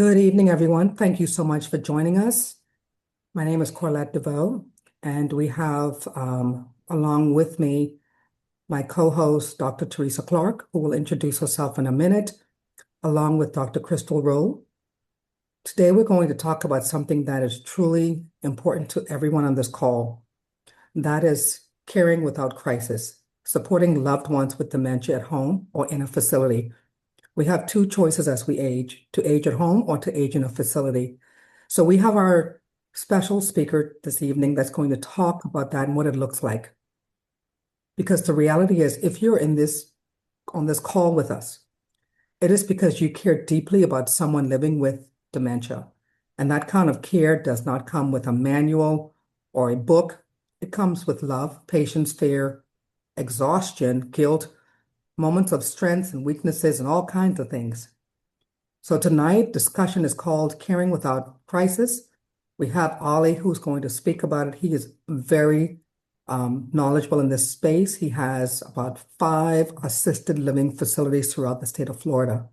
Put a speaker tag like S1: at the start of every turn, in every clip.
S1: Good evening, everyone. Thank you so much for joining us. My name is Corlette DeVoe, and we have along with me my co-host, Dr. Teresa Clark, who will introduce herself in a minute, along with Dr. Crystal Rowe. Today, we're going to talk about something that is truly important to everyone on this call. That is caring without crisis, supporting loved ones with dementia at home or in a facility. We have two choices as we age, to age at home or to age in a facility. So we have our special speaker this evening that's going to talk about that and what it looks like. Because the reality is, if you're on this call with us, it is because you care deeply about someone living with dementia. And that kind of care does not come with a manual or a book. It comes with love, patience, fear, exhaustion, guilt, moments of strengths and weaknesses, and all kinds of things. So tonight, discussion is called Caring Without Crisis. We have Ali, who's going to speak about it. He is very knowledgeable in this space. He has about 5 assisted living facilities throughout the state of Florida.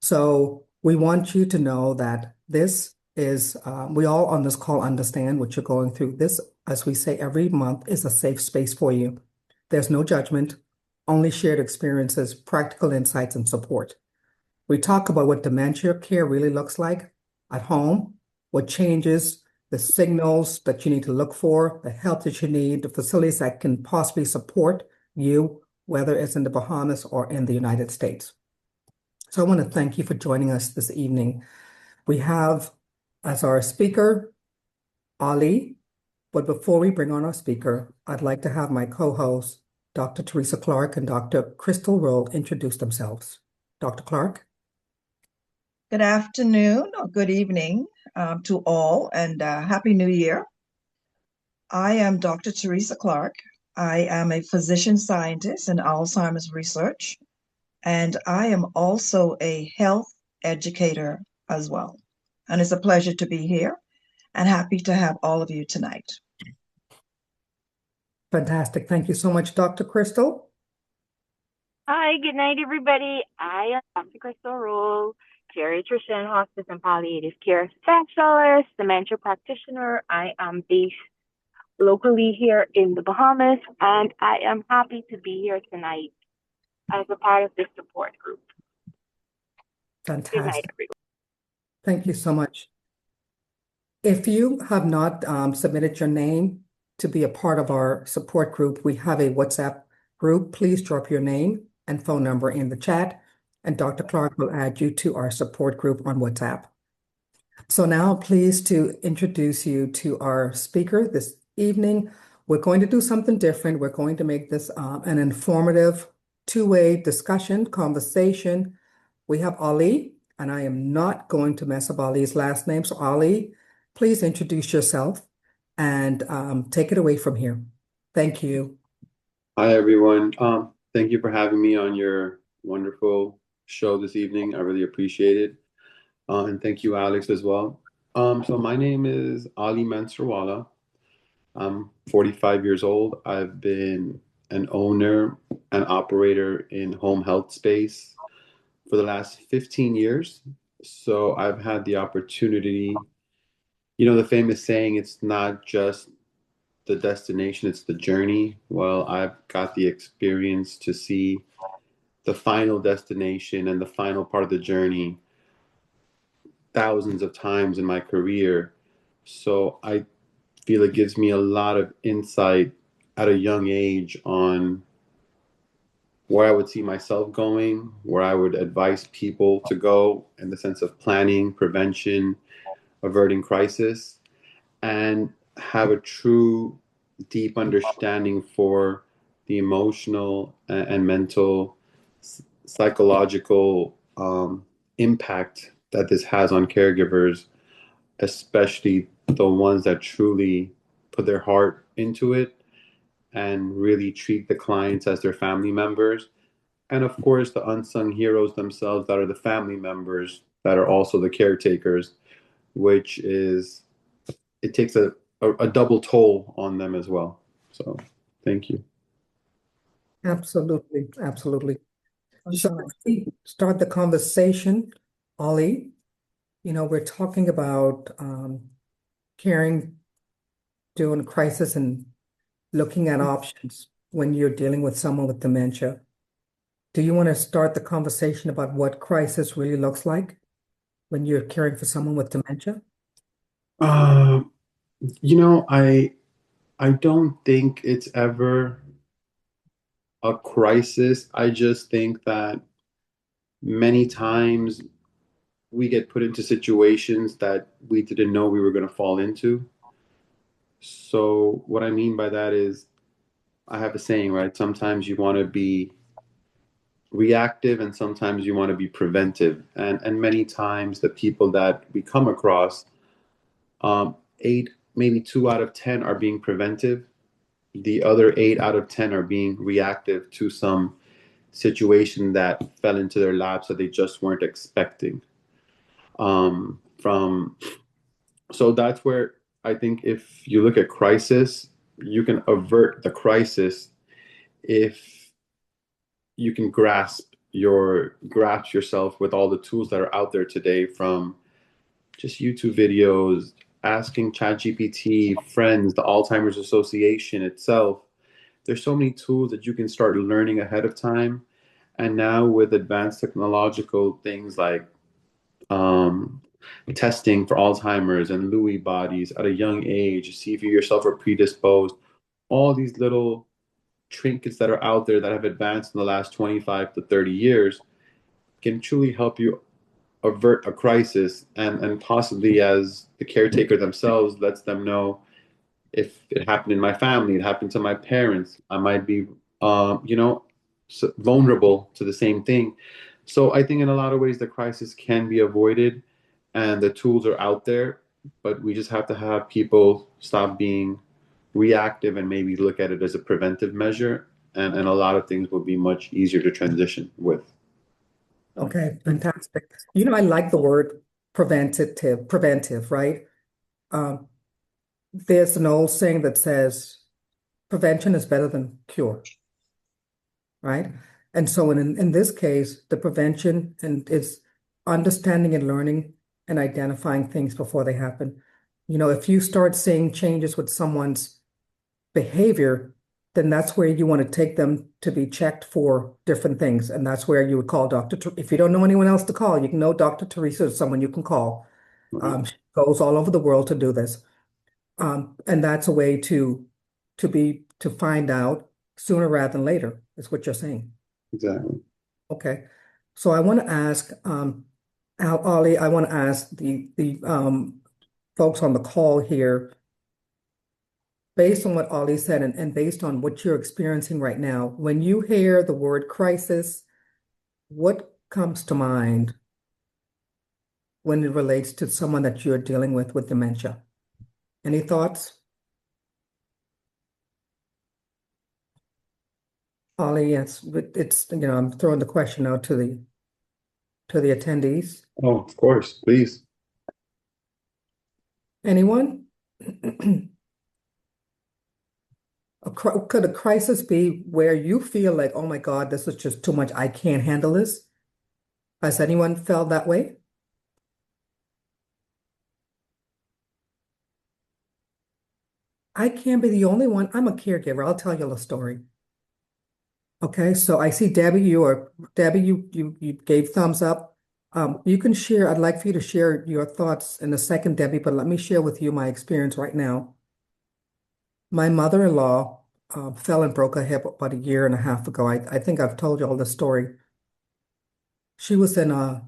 S1: So we want you to know that this is, we all on this call understand what you're going through. This, as we say every month, is a safe space for you. There's no judgment, only shared experiences, practical insights, and support. We talk about what dementia care really looks like at home, what changes, the signals that you need to look for, the help that you need, the facilities that can possibly support you, whether it's in the Bahamas or in the United States. So I want to thank you for joining us this evening. We have as our speaker, Ali, but before we bring on our speaker, I'd like to have my co-host, Dr. Teresa Clark and Dr. Crystal Rowe, introduce themselves. Dr. Clark?
S2: Good afternoon or good evening to all, and Happy New Year. I am Dr. Teresa Clark. I am a physician scientist in Alzheimer's research, and I am also a health educator as well. And it's a pleasure to be here and happy to have all of you tonight.
S1: Fantastic. Thank you so much, Dr. Crystal.
S3: Hi, good night, everybody. I am Dr. Crystal Rowe, geriatrician, hospice and palliative care specialist, dementia practitioner. I am based locally here in the Bahamas, and I am happy to be here tonight as a part of this support group.
S1: Fantastic.
S3: Good night, everyone.
S1: Thank you so much. If you have not submitted your name to be a part of our support group, we have a WhatsApp group. Please drop your name and phone number in the chat, and Dr. Clark will add you to our support group on WhatsApp. So now I'm pleased to introduce you to our speaker this evening. We're going to do something different. We're going to make this an informative two-way discussion, conversation. We have Ali, and I am not going to mess up Ali's last name. So Ali, please introduce yourself and take it away from here. Thank you.
S4: Hi, everyone. Thank you for having me on your wonderful show this evening. I really appreciate it. And thank you, Alex, as well. So my name is Ali Mandsaurwala. I'm 45 years old. I've been an owner and operator in home health space for the last 15 years. So I've had the opportunity, the famous saying, it's not just the destination, it's the journey. Well, I've got the experience to see the final destination and the final part of the journey thousands of times in my career. So I feel it gives me a lot of insight at a young age on where I would see myself going, where I would advise people to go in the sense of planning, prevention, averting crisis, and have a true deep understanding for the emotional and mental, psychological impact that this has on caregivers, especially the ones that truly put their heart into it and really treat the clients as their family members. And of course, the unsung heroes themselves that are the family members that are also the caretakers, which is, it takes a double toll on them as well. So thank you.
S1: Absolutely. Absolutely. So let's start the conversation. Ollie, we're talking about caring during a crisis and looking at options when you're dealing with someone with dementia. Do you want to start the conversation about what crisis really looks like when you're caring for someone with dementia?
S4: Uh, you know, I don't think it's ever a crisis. I just think that many times we get put into situations that we didn't know we were going to fall into. So what I mean by that is I have a saying, right? Sometimes you want to be reactive and sometimes you want to be preventive. And many times the people that we come across, eight, maybe 2 out of 10 are being preventive. The other 8 out of 10 are being reactive to some situation that fell into their laps that they just weren't expecting. From So that's where I think if you look at crisis, you can avert the crisis if you can grasp yourself with all the tools that are out there today, from just YouTube videos, asking ChatGPT, friends, the Alzheimer's Association itself. There's so many tools that you can start learning ahead of time. And now with advanced technological things like um, testing for Alzheimer's and Lewy bodies at a young age, see if you yourself are predisposed, all these little trinkets that are out there that have advanced in the last 25 to 30 years can truly help you avert a crisis, and possibly as the caretaker themselves lets them know, if it happened in my family, it happened to my parents, I might be you know vulnerable to the same thing. So I think in a lot of ways the crisis can be avoided and the tools are out there, but we just have to have people stop being reactive and maybe look at it as a preventive measure, and a lot of things will be much easier to transition with.
S1: Okay, fantastic. I like the word preventive, right? Um, there's an old saying that says prevention is better than cure, right? And so in this case, the prevention and is understanding and learning and identifying things before they happen. If you start seeing changes with someone's behavior, then that's where you want to take them to be checked for different things. And that's where you would call If you don't know anyone else to call, you can know Dr. Teresa is someone you can call. She goes all over the world to do this. And that's a way to find out sooner rather than later, is what you're saying.
S4: Exactly.
S1: Okay. So I want to ask, Ollie, I want to ask the folks on the call here, based on what Ollie said and based on what you're experiencing right now, when you hear the word crisis, what comes to mind when it relates to someone that you're dealing with dementia? Any thoughts? Ollie, yes, but I'm throwing the question out to the attendees.
S4: Oh, of course, please.
S1: Anyone? Could a crisis be where you feel like, oh my God, this is just too much, I can't handle this? Has anyone felt that way? I can't be the only one. I'm a caregiver. I'll tell you a story. Okay, so I see Debbie, you gave thumbs up. You can share. I'd like for you to share your thoughts in a second, Debbie, but let me share with you my experience right now. My mother-in-law fell and broke a hip about a year and a half ago. I think I've told you all the story. She was in a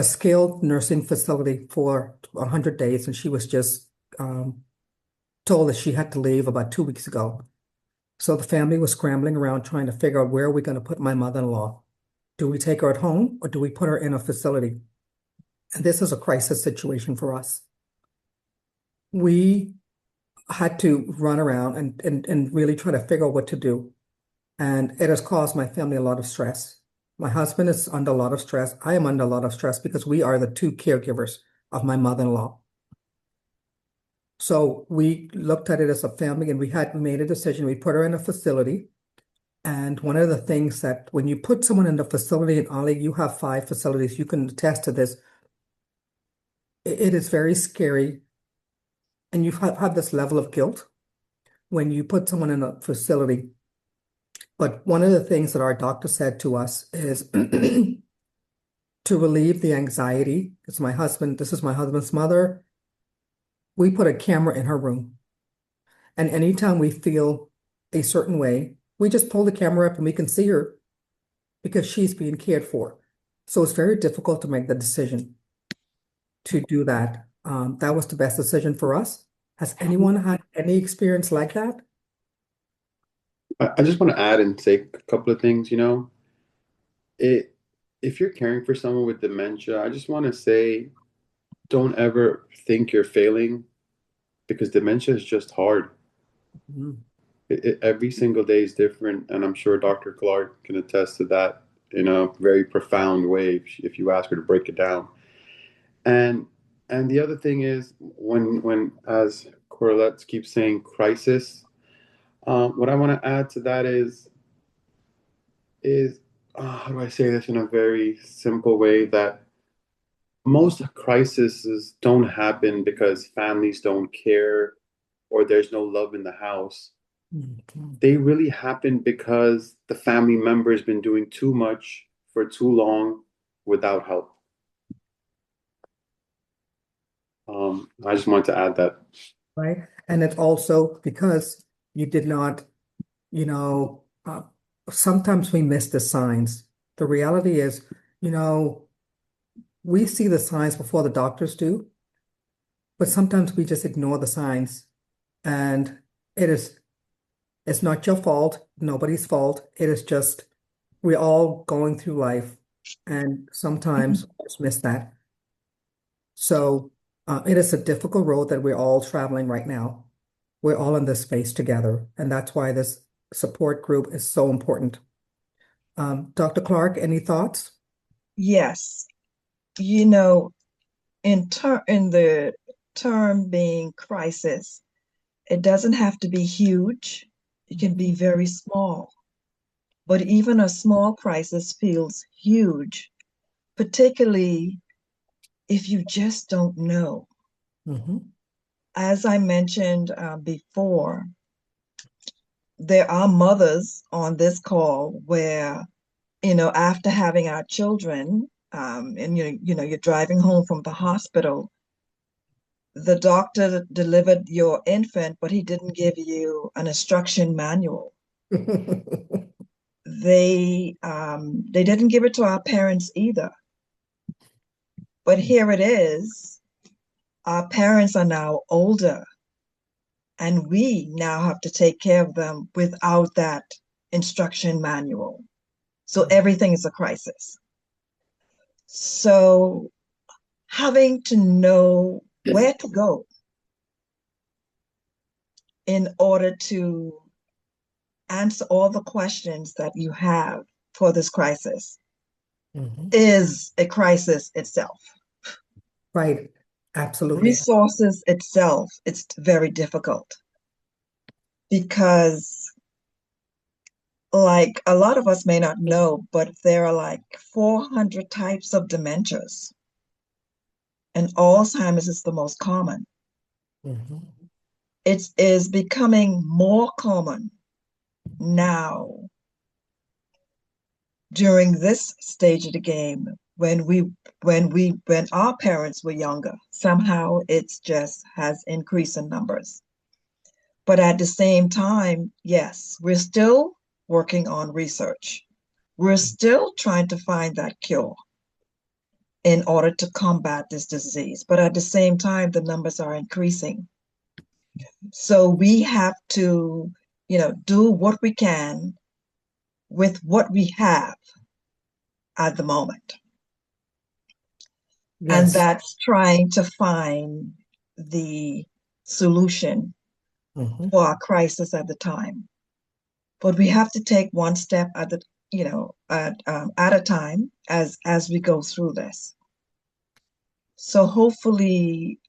S1: skilled nursing facility for 100 days, and she was just told that she had to leave about 2 weeks ago. So the family was scrambling around trying to figure out where are we going to put my mother-in-law. Do we take her at home or do we put her in a facility? And this is a crisis situation for us. We had to run around and really try to figure out what to do. And it has caused my family a lot of stress. My husband is under a lot of stress. I am under a lot of stress because we are the two caregivers of my mother-in-law. So we looked at it as a family and we had made a decision. We put her in a facility And one of the things that when you put someone in the facility, and Ali, you have 5 facilities, you can attest to this, it is very scary. And you have this level of guilt when you put someone in a facility. But one of the things that our doctor said to us is to relieve the anxiety, because this is my husband's mother, we put a camera in her room. And anytime we feel a certain way, we just pull the camera up and we can see her because she's being cared for. So it's very difficult to make the decision to do that. That was the best decision for us. Has anyone had any experience like that?
S4: I just want to add and say a couple of things, it if you're caring for someone with dementia, I just want to say don't ever think you're failing because dementia is just hard.
S1: Mhm.
S4: Every single day is different, and I'm sure Dr. Clark can attest to that in a very profound way if you ask her to break it down. And the other thing is when as Corlett keeps saying crisis, what I want to add to that is how do I say this in a very simple way that most crises don't happen because families don't care or there's no love in the house.
S1: Mhm.
S4: They really happen because the family member has been doing too much for too long without help. I just wanted to add that.
S1: Right? And it's also because you did not, you know, sometimes we miss the signs. The reality is, you know, we see the signs before the doctors do, but sometimes we just ignore the signs. And it is, it's not your fault, nobody's fault. It is just we're all going through life, and sometimes we just miss that. So it is a difficult road that we're all traveling right now. We're all in this space together, and that's why this support group is so important. Dr. Clark, any thoughts?
S2: Yes, you know, in the term being crisis, it doesn't have to be huge. It can be very small. But even a small crisis feels huge, particularly if you just don't know.
S1: Mhm.
S2: As I mentioned before, there are mothers on this call where, after having our children, and you're driving home from the hospital, the doctor delivered your infant, but he didn't give you an instruction manual. They didn't give it to our parents either. But here it is. Our parents are now older, and we now have to take care of them without that instruction manual. So everything is a crisis. So having to know where to go in order to answer all the questions that you have for this crisis
S1: Mhm.
S2: is a crisis itself.
S1: Right, absolutely.
S2: Resources itself, it's very difficult because, like, a lot of us may not know, but there are like 400 types of dementias, and Alzheimer's is the most common.
S1: Mhm.
S2: It is becoming more common now during this stage of the game when our parents were younger. Somehow it's just has increased in numbers. But at the same time, yes, we're still working on research. We're still trying to find that cure in order to combat this disease. But at the same time, the numbers are increasing. So we have to, do what we can with what we have at the moment. And
S1: Yes.
S2: that's trying to find the solution
S1: Mhm.
S2: for our crisis at the time. But we have to take one step at a time as we go through this. So hopefully,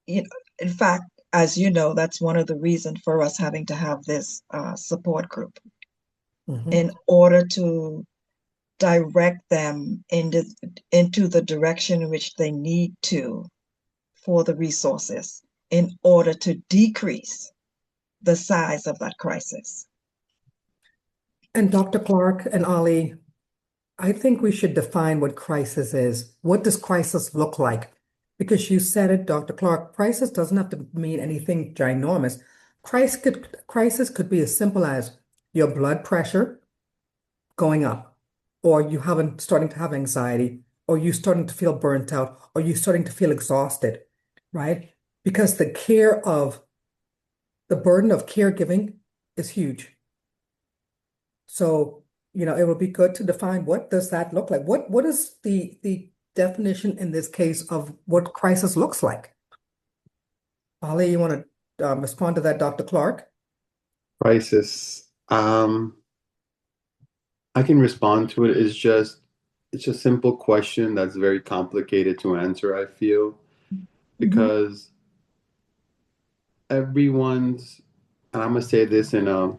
S2: in fact, as you know, that's one of the reasons for us having to have this support group.
S1: Mhm.
S2: in order to direct them into the direction in which they need to for the resources in order to decrease the size of that crisis.
S1: And Dr. Clark and Ali, I think we should define what crisis is. What does crisis look like? Because you said it, Dr. Clark, crisis doesn't have to mean anything ginormous. Crisis could be as simple as your blood pressure going up, or you haven't starting to have anxiety, or you starting to feel burnt out, or you starting to feel exhausted, right? Because the burden of caregiving is huge. So, it would be good to define what does that look like? What is the definition in this case of what crisis looks like? Ali, you want to respond to that, Dr. Clark?
S4: Crisis. I can respond to it. It's a simple question that's very complicated to answer, I feel, because everyone's, and I'm gonna say this in a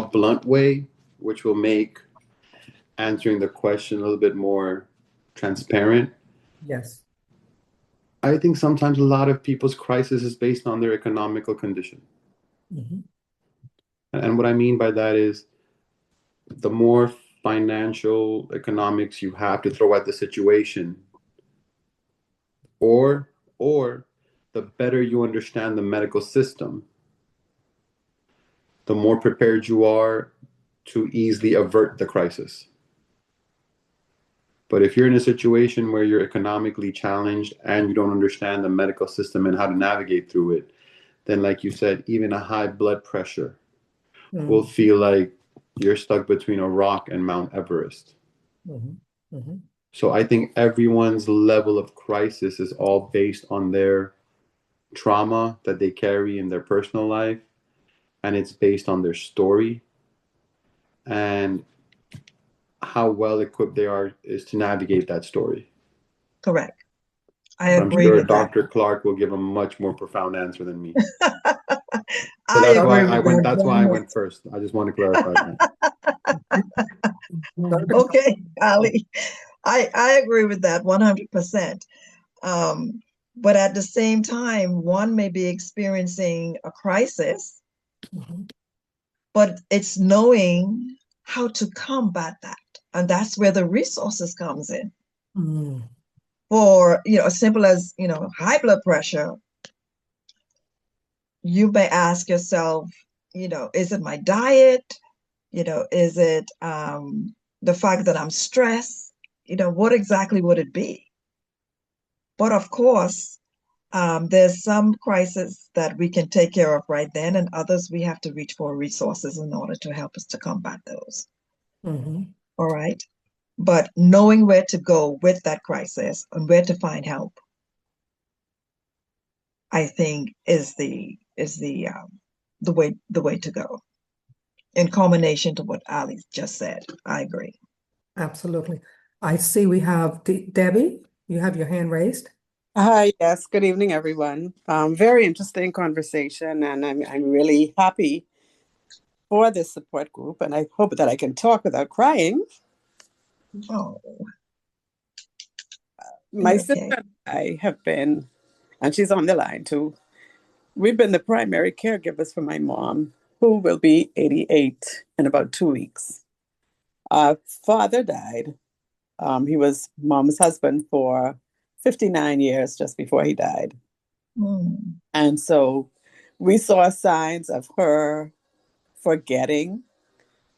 S4: blunt way, which will make answering the question a little bit more transparent.
S1: Yes.
S4: I think sometimes a lot of people's crisis is based on their economical condition.
S1: Mhm.
S4: And what I mean by that is the more financial economics you have to throw at the situation, or the better you understand the medical system, the more prepared you are to easily avert the crisis. But if you're in a situation where you're economically challenged and you don't understand the medical system and how to navigate through it, then, like you said, even a high blood pressure will
S1: Mm.
S4: feel like you're stuck between a rock and Mount Everest.
S1: Mhm. Mhm.
S4: So I think everyone's level of crisis is all based on their trauma that they carry in their personal life, and it's based on their story and how well equipped they are is to navigate that story.
S2: Correct. I
S4: But I'm
S2: agree
S4: sure
S2: with that.
S4: Dr. Clark will give a much more profound answer than me. So
S2: I agree with that
S4: that's why
S2: very
S4: I
S2: much.
S4: went first. I just want to clarify that.
S1: Dr.
S2: Okay, Ali, I agree with that 100%. But at the same time, one may be experiencing a crisis,
S1: Mhm.
S2: but it's knowing how to combat that. And that's where the resources comes in.
S1: Mm.
S2: For, as simple as, high blood pressure, you may ask yourself, is it my diet? Is it the fact that I'm stressed? What exactly would it be? But of course, there's some crises that we can take care of right then, and others we have to reach for resources in order to help us to combat those.
S1: Mhm.
S2: All right. But knowing where to go with that crisis and where to find help, I think is the way to go. In combination to what Ali just said, I agree.
S1: Absolutely. I see we have Debbie. You have your hand raised.
S5: Hi, yes. Good evening, everyone. Very interesting conversation, and I'm really happy for this support group, and I hope that I can talk without crying.
S2: Oh,
S5: My sister
S2: okay.
S5: and I have been, and she's on the line too. We've been the primary caregivers for my mom, who will be 88 in about 2 weeks. Our father died. He was mom's husband for 59 years just before he died.
S2: Hmm.
S5: And so we saw signs of her forgetting.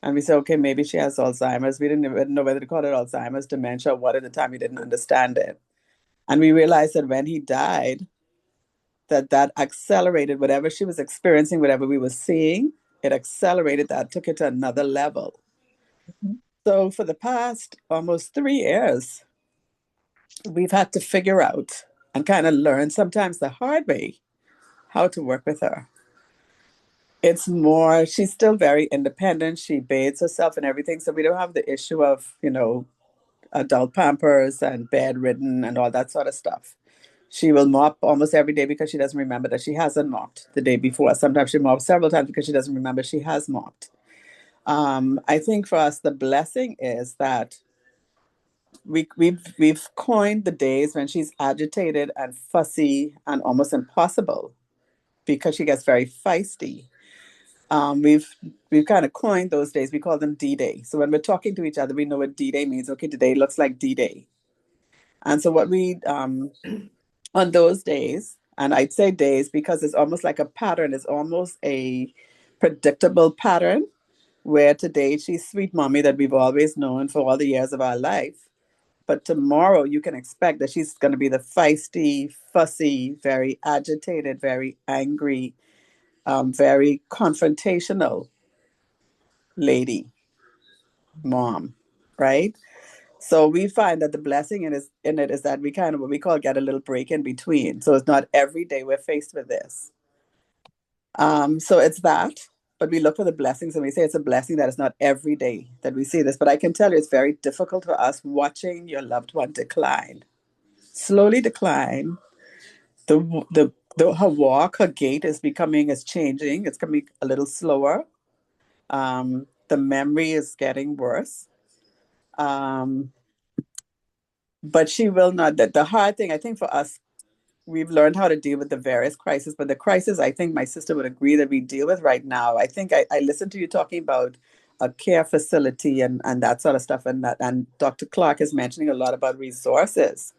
S5: And we said, okay, maybe she has Alzheimer's. We didn't even know whether to call it Alzheimer's, dementia, what at the time we didn't understand it. And we realized that when he died, that accelerated whatever she was experiencing, whatever we were seeing, it accelerated that, took it to another level.
S2: Mhm.
S5: So for the past almost 3 years, we've had to figure out and kind of learn, sometimes the hard way, how to work with her. It's more, she's still very independent. She bathes herself and everything. So we don't have the issue of, adult pampers and bedridden and all that sort of stuff. She will mop almost every day because she doesn't remember that she hasn't mopped the day before. Sometimes she mops several times because she doesn't remember she has mopped. I think for us, the blessing is that we've coined the days when she's agitated and fussy and almost impossible because she gets very feisty. We've kind of coined those days. We call them D-Day. So when we're talking to each other, we know what D-Day means. Okay, today looks like D-Day. And so what we on those days, and I'd say days because it's almost like a pattern. It's almost a predictable pattern where today she's sweet mommy that we've always known for all the years of our life. But tomorrow you can expect that she's going to be the feisty, fussy, very agitated, very angry, very confrontational lady, mom, right? So we find that the blessing in it is that we kind of what we call get a little break in between. So it's not every day we're faced with this. So it's that, but we look for the blessings and we say it's a blessing that it's not every day that we see this. But I can tell you it's very difficult for us watching your loved one decline, slowly decline. Her walk, her gait is changing. It's coming a little slower. The memory is getting worse. But she will not. That the hard thing, I think, for us, we've learned how to deal with the various crises. But the crisis, I think, my sister would agree that we deal with right now. I think I listened to you talking about a care facility and that sort of stuff, and Dr. Clark is mentioning a lot about resources.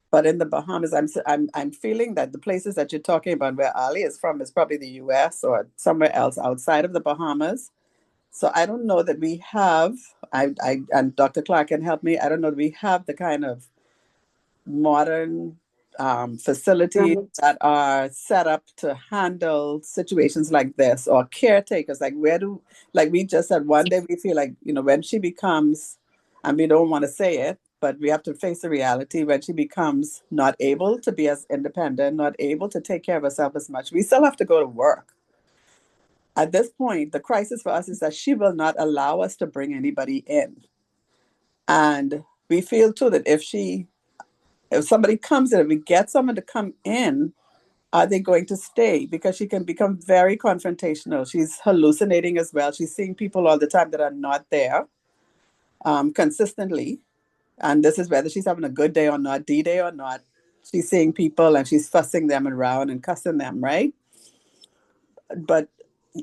S5: But in the Bahamas, I'm feeling that the places that you're talking about, where Ali is from, is probably the U.S. or somewhere else outside of the Bahamas. So I don't know that we have. And Dr. Clark can help me. I don't know that we have the kind of modern facilities that are set up to handle situations like this, or caretakers. Like we just said, one day we feel like, when she becomes, and we don't want to say it, but we have to face the reality, when she becomes not able to be as independent, not able to take care of herself as much, we still have to go to work. At this point, the crisis for us is that she will not allow us to bring anybody in. And we feel too that if somebody comes in, if we get someone to come in, are they going to stay? Because she can become very confrontational. She's hallucinating as well. She's seeing people all the time that are not there consistently. And this is whether she's having a good day or not, D-Day or not. She's seeing people and she's fussing them around and cussing them, right? But,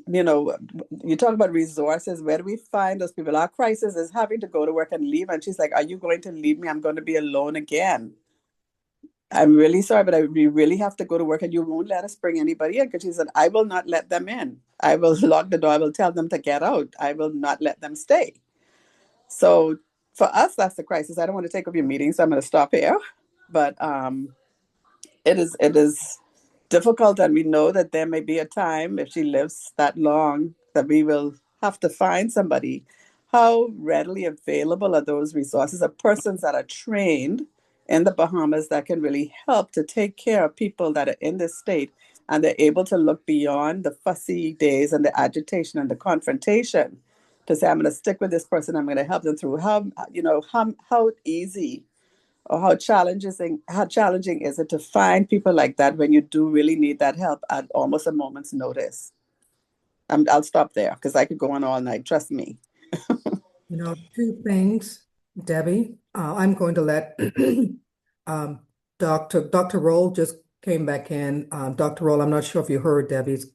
S5: you talk about resources. Where do we find those people? Our crisis is having to go to work and leave. And she's like, are you going to leave me? I'm going to be alone again. I'm really sorry, but we really have to go to work and you won't let us bring anybody in. Because she said, I will not let them in. I will lock the door. I will tell them to get out. I will not let them stay. So for us, that's the crisis. I don't want to take up your meeting, so I'm going to stop here. But it is difficult, and we know that there may be a time, if she lives that long, that we will have to find somebody. How readily available are those resources of persons that are trained in the Bahamas that can really help to take care of people that are in this state, and they're able to look beyond the fussy days and the agitation and the confrontation to say, I'm going to stick with this person. I'm going to help them through. How easy or how challenging is it to find people like that when you do really need that help at almost a moment's notice? I'll stop there because I could go on all night. Trust me.
S1: Two things, Debbie. I'm going to let Dr. Roll just came back in. Dr. Roll, I'm not sure if you heard Debbie's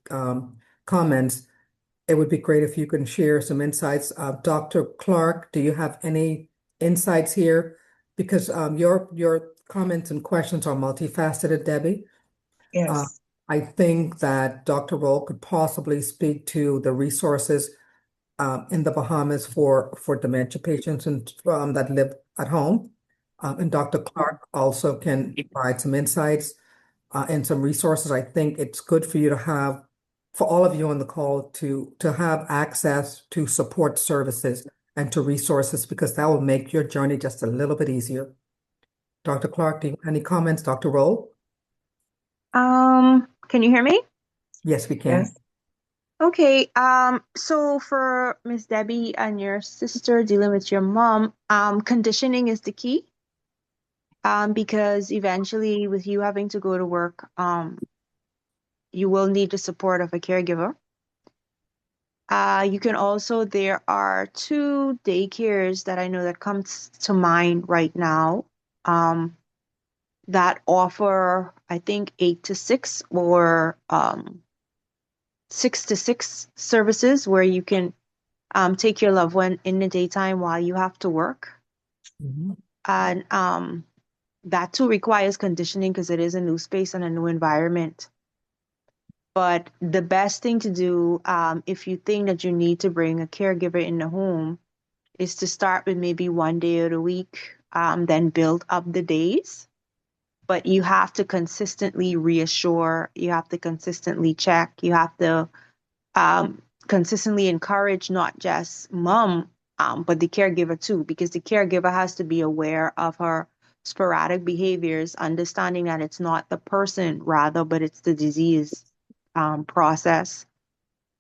S1: comments. It would be great if you can share some insights. Dr. Clark, do you have any insights here? Because your comments and questions are multifaceted, Debbie.
S2: Yes.
S1: I think that Dr. Roll could possibly speak to the resources in the Bahamas for dementia patients and that live at home. And Dr. Clark also can provide some insights and some resources. I think it's good for you to have, for all of you on the call, to have access to support services and to resources, because that will make your journey just a little bit easier. Dr. Clark, any comments? Dr. Roll?
S3: Can you hear me?
S1: Yes, we can.
S2: Yes.
S3: Okay, so for Miss Debbie and your sister dealing with your mom, conditioning is the key. Because eventually with you having to go to work, you will need the support of a caregiver. You can also, there are two daycares that I know that comes to mind right now, that offer, I think, 8 to 6 or 6 to 6 services where you can take your loved one in the daytime while you have to work.
S1: Mhm.
S3: And that too requires conditioning because it is a new space and a new environment. But the best thing to do, if you think that you need to bring a caregiver in the home, is to start with maybe one day of the week, then build up the days. But you have to consistently reassure, you have to consistently check, you have to consistently encourage not just mom, but the caregiver too, because the caregiver has to be aware of her sporadic behaviors, understanding that it's not the person rather, but it's the disease process.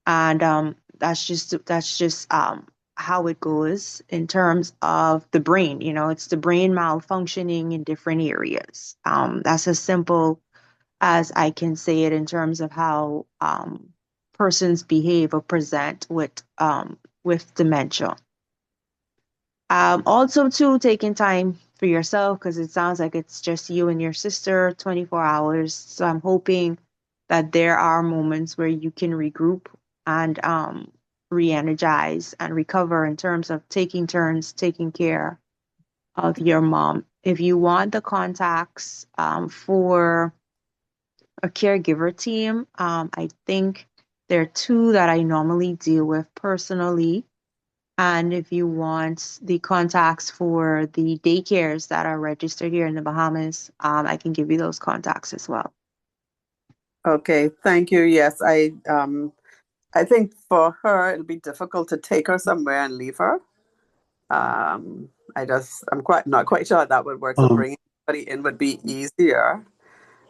S3: And that's just how it goes in terms of the brain. You know, it's the brain malfunctioning in different areas. That's as simple as I can say it in terms of how persons behave or present with dementia. Also, too, taking time for yourself because it sounds like it's just you and your sister 24 hours. So I'm hoping that there are moments where you can regroup and re-energize and recover in terms of taking turns taking care of your mom. If you want the contacts for a caregiver team, I think there are two that I normally deal with personally. And if you want the contacts for the daycares that are registered here in the Bahamas, I can give you those contacts as well.
S5: Okay, thank you. Yes, I think for her it'll be difficult to take her somewhere and leave her. I'm quite not quite sure that would work. So
S4: Um,
S5: bringing somebody in would be easier.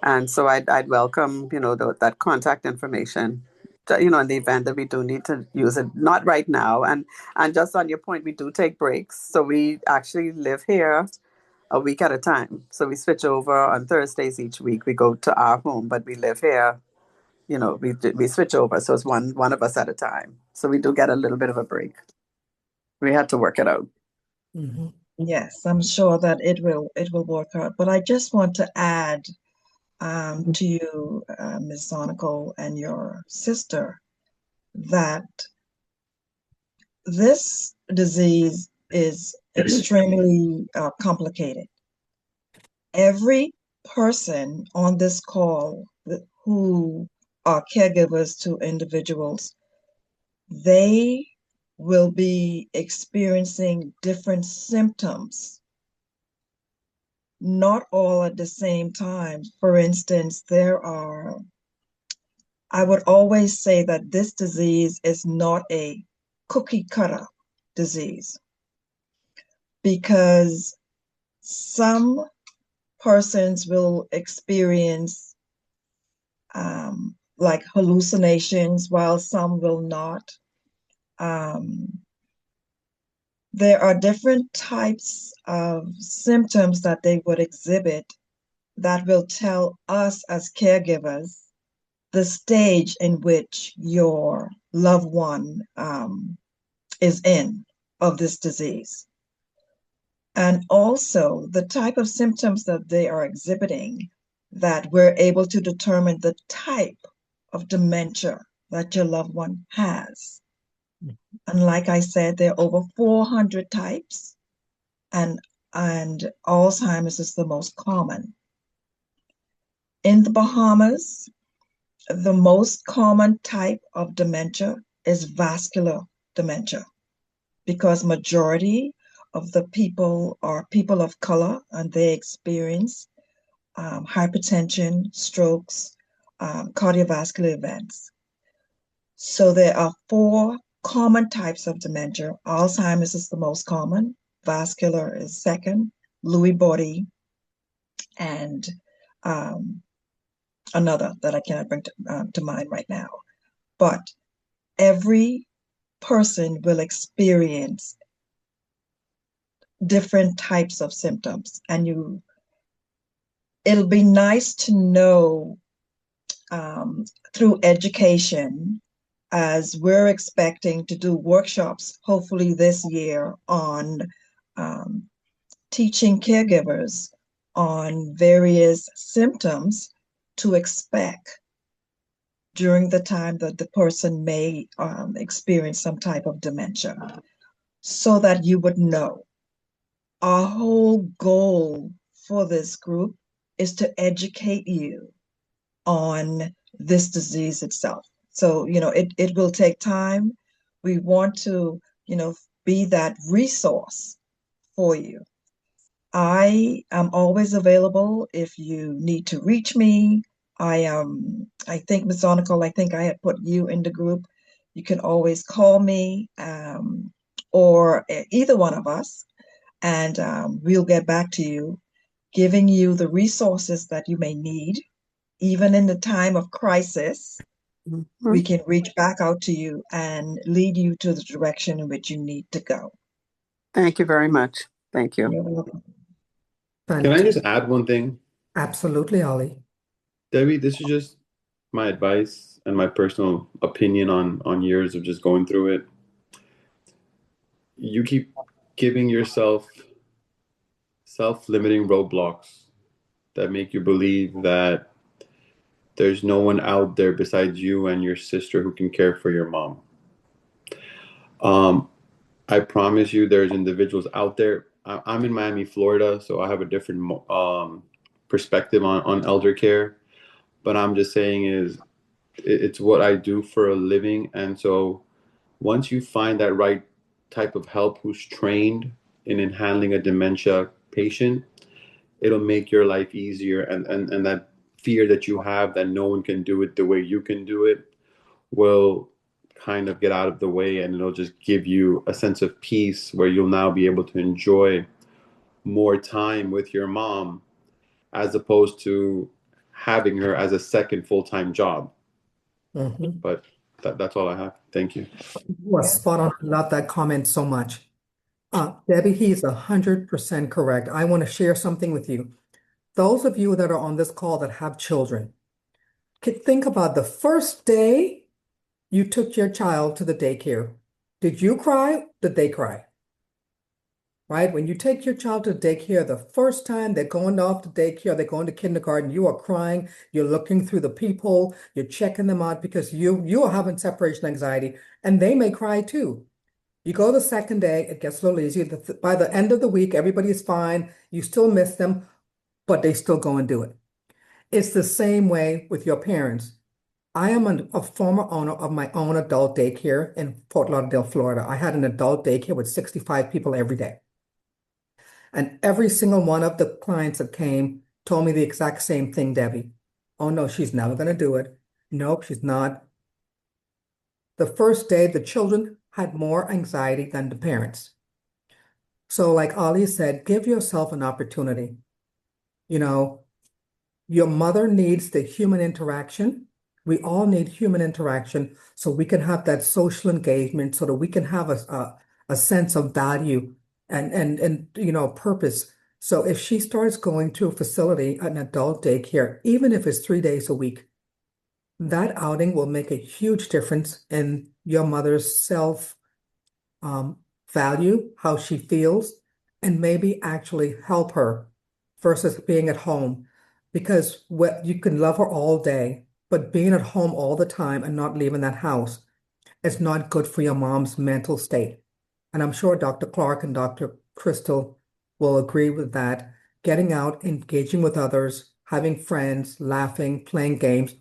S5: And so I'd welcome, that contact information, in the event that we do need to use it. Not right now. And just on your point, we do take breaks. So we actually live here a week at a time. So we switch over on Thursdays each week. We go to our home, but we live here. We switch over. So it's one of us at a time. So we do get a little bit of a break. We had to work it out.
S1: Mhm.
S2: Yes, I'm sure that it will work out. But I just want to add to you, Ms. Sonical, and your sister, that this disease is extremely complicated. Every person on this call who are caregivers to individuals, they will be experiencing different symptoms, not all at the same time. For instance, I would always say that this disease is not a cookie cutter disease because some persons will experience like hallucinations while some will not. There are different types of symptoms that they would exhibit that will tell us as caregivers the stage in which your loved one is in of this disease. And also the type of symptoms that they are exhibiting, that we're able to determine the type of dementia that your loved one has. And like I said, there are over 400 types, and Alzheimer's is the most common. In the Bahamas, the most common type of dementia is vascular dementia because majority of the people are people of color and they experience hypertension, strokes, cardiovascular events. So there are 4 common types of dementia. Alzheimer's is the most common, vascular is second, Lewy body, and another that I cannot bring to mind right now. But every person will experience different types of symptoms, and it'll be nice to know through education as we're expecting to do workshops, hopefully this year, on um, teaching caregivers on various symptoms to expect during the time that the person may experience some type of dementia, so that you would know. Our whole goal for this group is to educate you on this disease itself. So, it will take time. We want to, be that resource for you. I am always available if you need to reach me. I think, Ms. Onicle, I think I had put you in the group. You can always call me, or either one of us, and we'll get back to you, giving you the resources that you may need. Even in the time of crisis, we can reach back out to you and lead you to the direction in which you need to go.
S5: Thank you very much. Thank you.
S2: You're welcome.
S4: Can I just add one thing?
S1: Absolutely, Ali.
S4: Debbie, this is just my advice and my personal opinion on years of just going through it. You keep giving yourself self-limiting roadblocks that make you believe that there's no one out there besides you and your sister who can care for your mom. I promise you there's individuals out there. I'm in Miami, Florida, so I have a different perspective on elder care. But I'm just saying it's what I do for a living. And so once you find that right type of help who's trained in handling a dementia patient, it'll make your life easier. And that fear that you have that no one can do it the way you can do it will kind of get out of the way, and it'll just give you a sense of peace where you'll now be able to enjoy more time with your mom as opposed to having her as a second full-time job. But that's all I have. Thank you.
S1: You are spot on. I love that comment so much. Debbie, he's 100% correct. I want to share something with you. Those of you that are on this call that have children, think about the first day you took your child to the daycare. Did you cry? Did they cry? Right? When you take your child to daycare, the first time they're going off to daycare, they're going to kindergarten, you are crying, you're looking through the peephole, you're checking them out because you are having separation anxiety, and they may cry too. You go the second day, it gets a little easier. By the end of the week, everybody's fine. You still miss them, but they still go and do it. It's the same way with your parents. I am a former owner of my own adult daycare in Fort Lauderdale, Florida. I had an adult daycare with 65 people every day. And every single one of the clients that came told me the exact same thing, Debbie. Oh, no, she's never going to do it. Nope, she's not. The first day, the children had more anxiety than the parents. So like Ali said, give yourself an opportunity. Your mother needs the human interaction. We all need human interaction so we can have that social engagement, so that we can have a sense of value and purpose. So if she starts going to a facility, an adult daycare, even if it's 3 days a week, that outing will make a huge difference in your mother's self value, how she feels, and maybe actually help her versus being at home. Because you can love her all day, but being at home all the time and not leaving that house is not good for your mom's mental state. And I'm sure Dr. Clark and Dr. Crystal will agree with that. Getting out, engaging with others, having friends, laughing, playing games,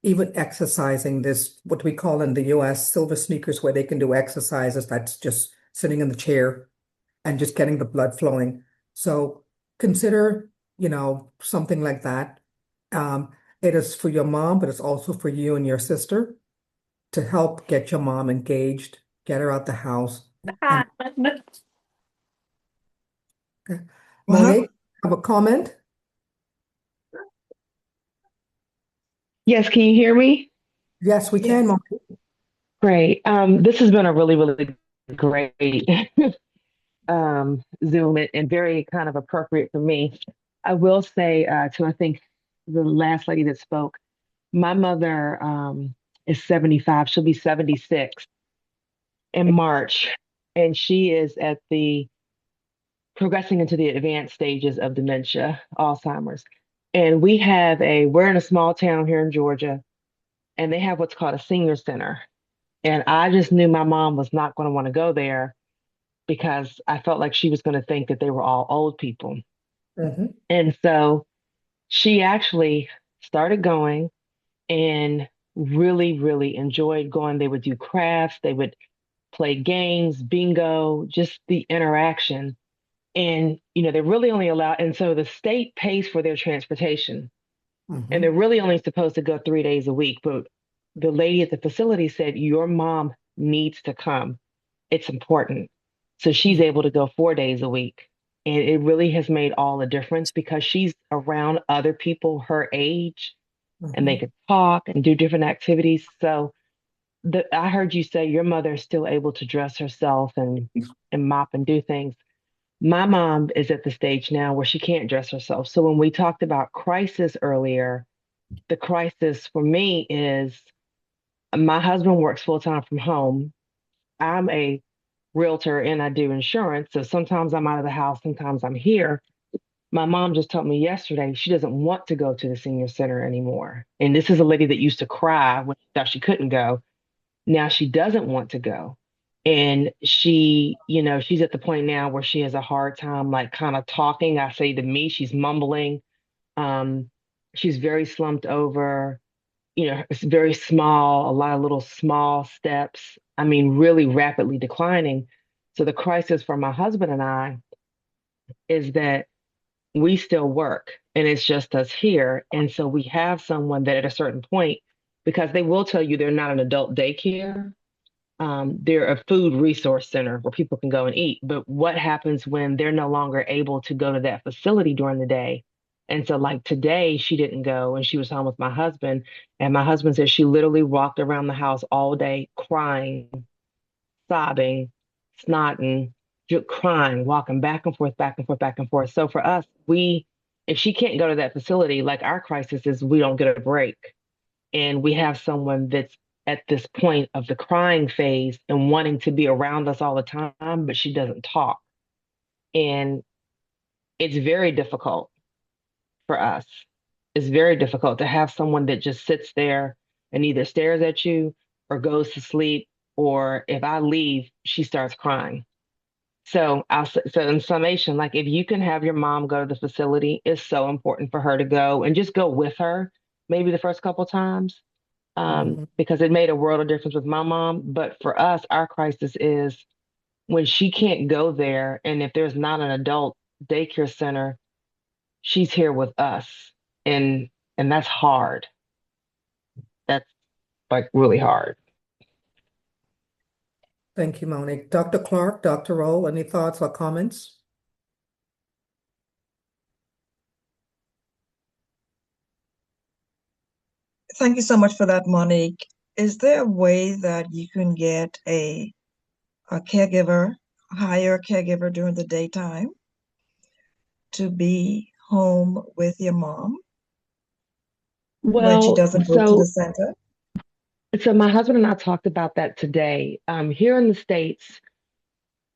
S1: even exercising, this, what we call in the US, silver sneakers, where they can do exercises that's just sitting in the chair and just getting the blood flowing. So consider, something like that. It is for your mom, but it's also for you and your sister to help get your mom engaged, get her out the house. And, okay. Monique, have a comment?
S6: Yes, can you hear me?
S1: Yes, we can,
S2: Yes.
S1: Monique.
S6: Great. This has been a really, really great Zoom and very kind of appropriate for me. I will say to I think the last lady that spoke, my mother is 75. She'll be 76 in March. And she is at the progressing into the advanced stages of dementia, Alzheimer's. And we're in a small town here in Georgia, and they have what's called a senior center. And I just knew my mom was not going to want to go there because I felt like she was going to think that they were all old people.
S1: Mhm.
S6: And so she actually started going and really, really enjoyed going. They would do crafts, they would play games, bingo, just the interaction. And, they really only allow, and so the state pays for their transportation, and they're
S1: Mhm.
S6: really only supposed to go 3 days a week. But the lady at the facility said, Your mom needs to come. It's important. So she's
S1: Mhm.
S6: able to go 4 days a week. And it really has made all the difference because she's around other people her age and they
S1: Mhm.
S6: could talk and do different activities. So I heard you say your mother is still able to dress herself and mop and do things. My mom is at the stage now where she can't dress herself. So when we talked about crisis earlier, the crisis for me is my husband works full time from home. I'm a realtor and I do insurance. So sometimes I'm out of the house, sometimes I'm here. My mom just told me yesterday she doesn't want to go to the senior center anymore. And this is a lady that used to cry when she thought she couldn't go. Now she doesn't want to go. And she's at the point now where she has a hard time, like kind of talking. I say to me, she's mumbling. Um, she's very slumped over. It's very small, a lot of little small steps. I mean, really rapidly declining. So the crisis for my husband and I is that we still work and it's just us here. And so we have someone that at a certain point, because they will tell you they're not an adult daycare, they're a food resource center where people can go and eat. But what happens when they're no longer able to go to that facility during the day? And so, like today, she didn't go and she was home with my husband. And my husband said she literally walked around the house all day crying, sobbing, snotting, crying, walking back and forth, back and forth, back and forth. So for us, if she can't go to that facility, like our crisis is we don't get a break. And we have someone that's at this point of the crying phase and wanting to be around us all the time, but she doesn't talk. And it's very difficult for us. It's very difficult to have someone that just sits there and either stares at you or goes to sleep, or if I leave, she starts crying. So in summation, like if you can have your mom go to the facility, it's so important for her to go and just go with her, maybe the first couple times,
S1: Mhm.
S6: because it made a world of difference with my mom. But for us, our crisis is when she can't go there, and if there's not an adult daycare center, she's here with us, and that's hard. That's like really hard.
S1: Thank you, Monique. Dr. Clark, Dr. Roll, any thoughts or comments?
S2: Thank you so much for that, Monique. Is there a way that you can get a caregiver, hire a caregiver during the daytime to be home with your mom when she
S6: Well,
S2: doesn't go to the
S6: so
S2: center?
S6: so my husband and I talked about that today. Here in the States,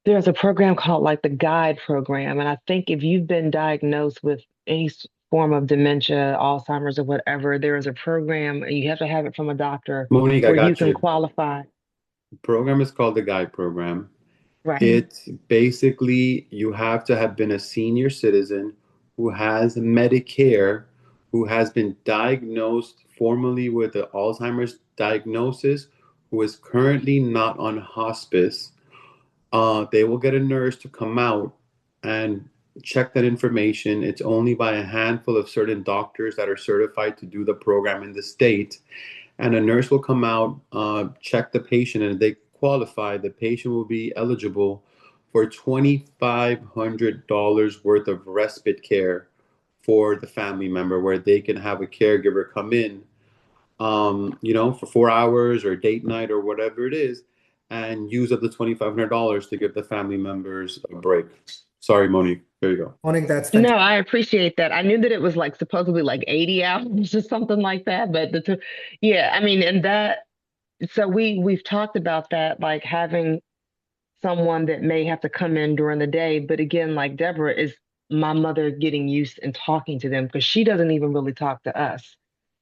S6: there's a program called like the Guide program. And I think if you've been diagnosed with any form of dementia, Alzheimer's, or whatever, there is a program, and you have to have it from a doctor
S4: Monique, I
S6: where you
S4: got
S6: can
S4: you.
S6: qualify.
S4: The program is called the Guide Program.
S6: Right.
S4: It's basically you have to have been a senior citizen who has Medicare, who has been diagnosed formally with the Alzheimer's diagnosis, who is currently not on hospice. They will get a nurse to come out and check that information. It's only by a handful of certain doctors that are certified to do the program in the state. And a nurse will come out, check the patient, and if they qualify, the patient will be eligible for $2,500 worth of respite care for the family member, where they can have a caregiver come in, for 4 hours or date night or whatever it is, and use up the $2,500 to give the family members a break. Sorry, Monique. There you go.
S1: Monique, that's
S6: No,
S1: fantastic.
S6: I appreciate that. I knew that it was like supposedly like 80 hours or something like that, but yeah, I mean, and So we've talked about that, like having someone that may have to come in during the day. But again, like Deborah, is my mother getting used and talking to them because she doesn't even really talk to us.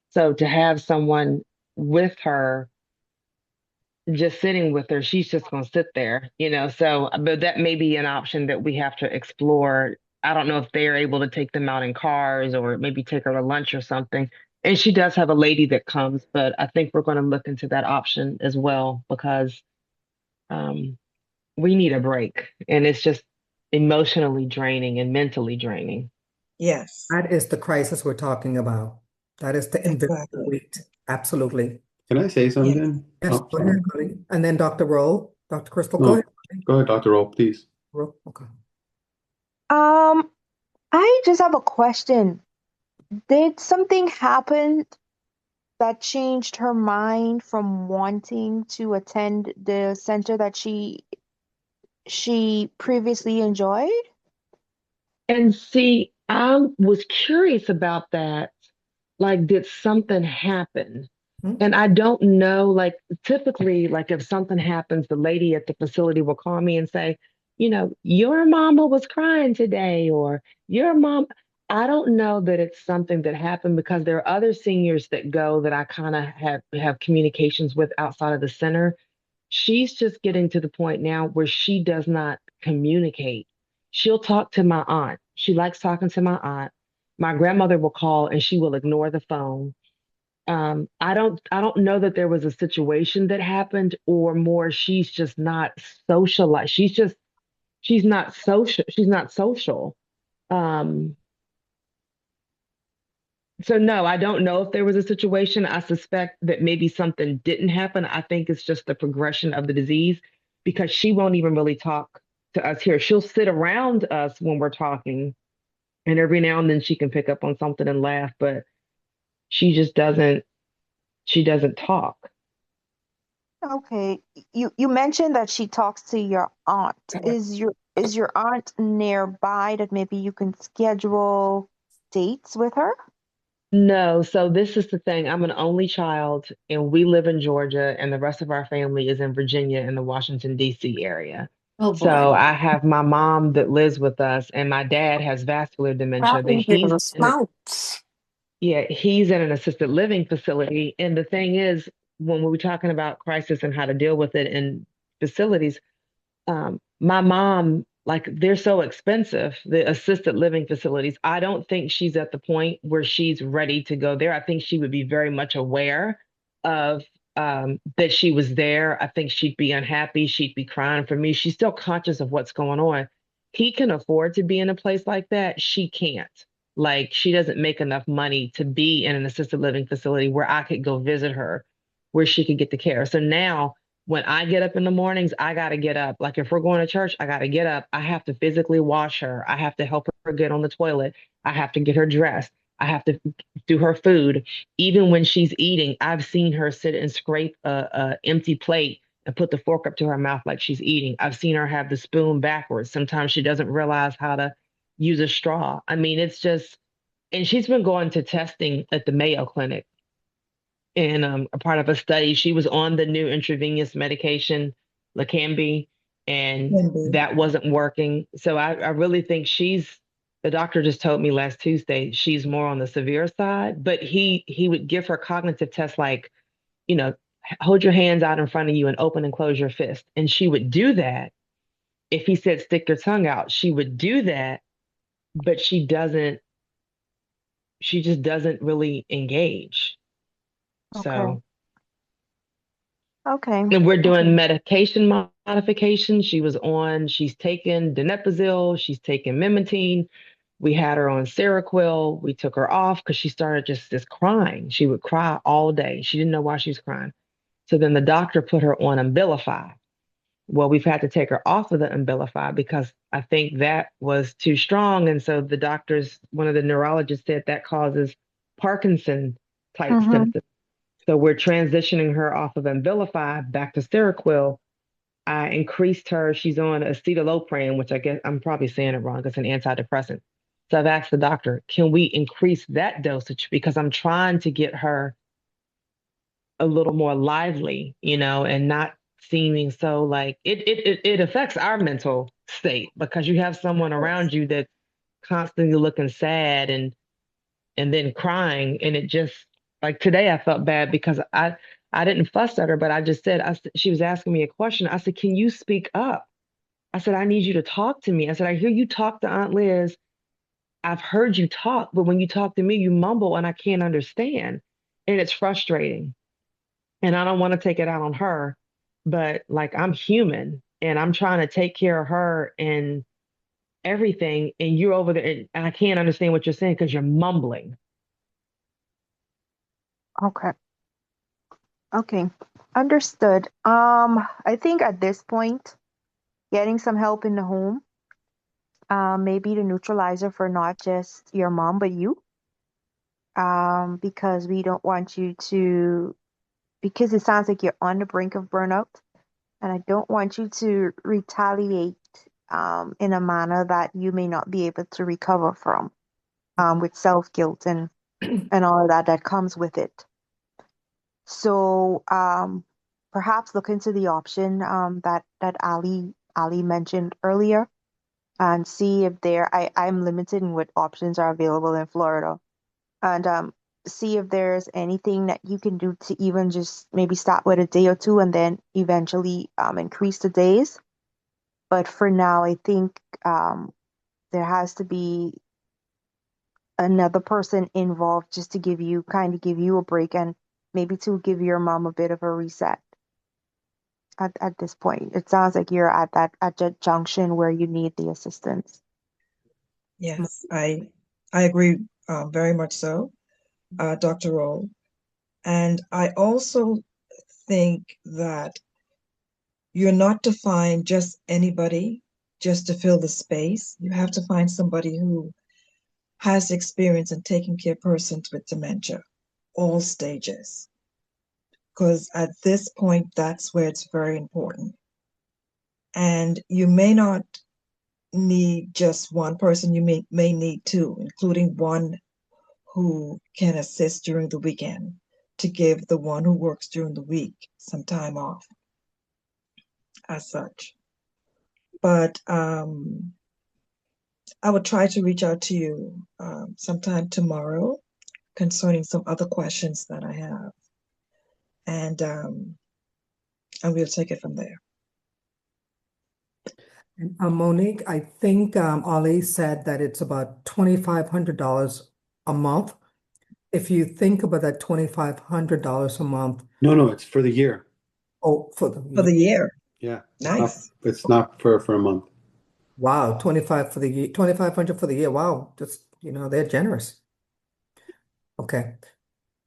S6: So to have someone with her, just sitting with her, she's just going to sit there, you know. So, but that may be an option that we have to explore. I don't know if they're able to take them out in cars or maybe take her to lunch or something. And she does have a lady that comes, but I think we're going to look into that option as well because um, we need a break, and it's just emotionally draining and mentally draining.
S2: Yes,
S1: That is the crisis we're talking about. That is the invisible
S2: exactly.
S1: weight. Absolutely.
S4: Can I say
S2: Yes.
S4: something?
S1: Yes,
S4: Oh,
S1: go
S4: sorry.
S1: ahead, Holly. And then Dr. Roll, Dr. Crystal, go
S4: No,
S1: ahead.
S4: go ahead, Dr. Roll, please.
S1: Roll. Okay.
S3: Um, I just have a question. Did something happen that changed her mind from wanting to attend the center that she previously enjoyed?
S6: And see, I was curious about that. Like, did something happen?
S1: Hmm?
S6: And I don't know, like typically, like if something happens, the lady at the facility will call me and say, you know, your mama was crying today, or your mom. I don't know that it's something that happened because there are other seniors that go that I kind of have communications with outside of the center. She's just getting to the point now where she does not communicate. She'll talk to my aunt. She likes talking to my aunt. My grandmother will call and she will ignore the phone. I don't know that there was a situation that happened or more she's just not socialized. She's not social. Um, so no, I don't know if there was a situation. I suspect that maybe something didn't happen. I think it's just the progression of the disease because she won't even really talk to us here. She'll sit around us when we're talking, and every now and then she can pick up on something and laugh, but she just doesn't talk.
S3: Okay. You mentioned that she talks to your aunt. Is your aunt nearby that maybe you can schedule dates with her?
S6: No, so this is the thing. I'm an only child, and we live in Georgia, and the rest of our family is in Virginia in the Washington, D.C. area.
S7: Oh boy.
S6: So I have my mom that lives with us, and my dad has vascular dementia that
S7: Probably get a response.
S6: he's in an assisted living facility. And the thing is, when we were talking about crisis and how to deal with it in facilities, my mom, like they're so expensive, the assisted living facilities. I don't think she's at the point where she's ready to go there. I think she would be very much aware of that she was there. I think she'd be unhappy. She'd be crying for me. She's still conscious of what's going on. He can afford to be in a place like that. She can't. Like she doesn't make enough money to be in an assisted living facility where I could go visit her, where she could get the care. So now when I get up in the mornings, I got to get up. Like if we're going to church, I got to get up. I have to physically wash her. I have to help her get on the toilet. I have to get her dressed. I have to do her food. Even when she's eating, I've seen her sit and scrape a empty plate and put the fork up to her mouth like she's eating. I've seen her have the spoon backwards. Sometimes she doesn't realize how to use a straw. I mean, it's just, and she's been going to testing at the Mayo Clinic and a part of a study. She was on the new intravenous medication, Leqembi, and
S2: Indeed.
S6: that wasn't working. So I really think the doctor just told me last Tuesday she's more on the severe side, but he would give her cognitive tests like, you know, hold your hands out in front of you and open and close your fist. And she would do that. If he said stick your tongue out, she would do that, but she just doesn't really engage.
S3: Okay.
S6: So
S3: Okay.
S6: and we're doing medication modification. She's taken donepezil, she's taken memantine. We had her on Seroquel. We took her off because she started just crying. She would cry all day. She didn't know why she was crying. So then the doctor put her on Abilify. Well, we've had to take her off of the Abilify because I think that was too strong. And so one of the neurologists said that causes Parkinson type
S3: Mm-hmm.
S6: symptoms. So we're transitioning her off of Abilify back to Seroquel. I increased her. She's on acetylopram, which I guess I'm probably saying it wrong. It's an antidepressant. So I've asked the doctor, can we increase that dosage? Because I'm trying to get her a little more lively, and not seeming so like it affects our mental state because you have someone around you that's constantly looking sad and then crying, and it just like today I felt bad because I didn't fuss at her, but I just said she was asking me a question. I said, "Can you speak up?" I said, "I need you to talk to me." I said, "I hear you talk to Aunt Liz. I've heard you talk, but when you talk to me, you mumble and I can't understand. And it's frustrating. And I don't want to take it out on her, but like I'm human and I'm trying to take care of her and everything. And you're over there and I can't understand what you're saying because you're mumbling."
S3: Okay. Okay. Understood. I think at this point, getting some help in the home, may be the neutralizer for not just your mom, but you. Because we don't want you to, because it sounds like you're on the brink of burnout, and I don't want you to retaliate in a manner that you may not be able to recover from, with self-guilt and all of that comes with it. So perhaps look into the option that Ali mentioned earlier and see if I'm limited in what options are available in Florida, and see if there's anything that you can do to even just maybe start with a day or two and then eventually increase the days. But for now, I think there has to be another person involved just to give you a break and maybe to give your mom a bit of a reset at this point. It sounds like you're at that junction where you need the assistance.
S2: Yes, I agree very much so, Dr. Roll. And I also think that you're not to find just anybody just to fill the space. You have to find somebody who has experience in taking care of persons with dementia, all stages. Because at this point, that's where it's very important. And you may not need just one person, you may need two, including one who can assist during the weekend to give the one who works during the week some time off as such. But I would try to reach out to you sometime tomorrow concerning some other questions that I have. And we'll take it from there.
S1: Monique, I think Ali said that it's about $2,500 a month. If you think about that $2,500 a month,
S4: No, it's for the year.
S1: oh,
S2: For the year.
S4: Yeah.
S2: Nice.
S4: It's not for a month.
S1: wow, 25 for the year, 2,500 for the year. Wow, just they're generous. Okay,